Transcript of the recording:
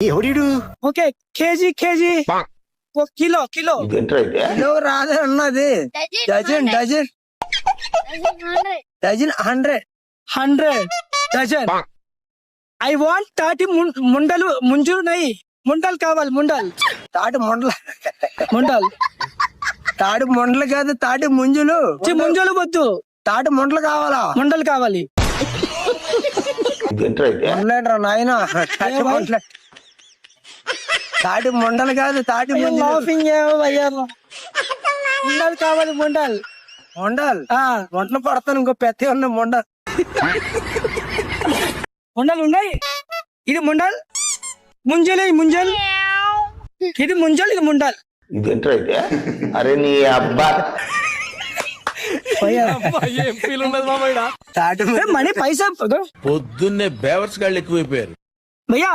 ఎవడు? Okay KG ఒక kilo kilo రాదే అన్నది. Dozen dozen 100 dozen. I want 30 ముంజలు నై. ముండలు కావాలి. తాటి ముండల తాటి ముండలు కాదు, తాటి ముంజులు. ముంజలు వద్దు, తాటి ముండలు కావాలా? ముండలు కావాలి. ముండలేట్రా నాయన. తాటి ముండలు కాదు, తాటి ముండలు కావాలి. ముండలు వంటలు పడతాను. ఇంకో పెద్ద ఉన్న ముండలు ఉన్నాయి. ఇది ముంజలు ఇది ముంజలు, ఇది ముండల్. అరే నీ అబ్బా తాటి మనీ పైసా పొద్దున్నే బేవర్స్ గాళ్ళు ఎక్కువైపోయారు. భయ్యా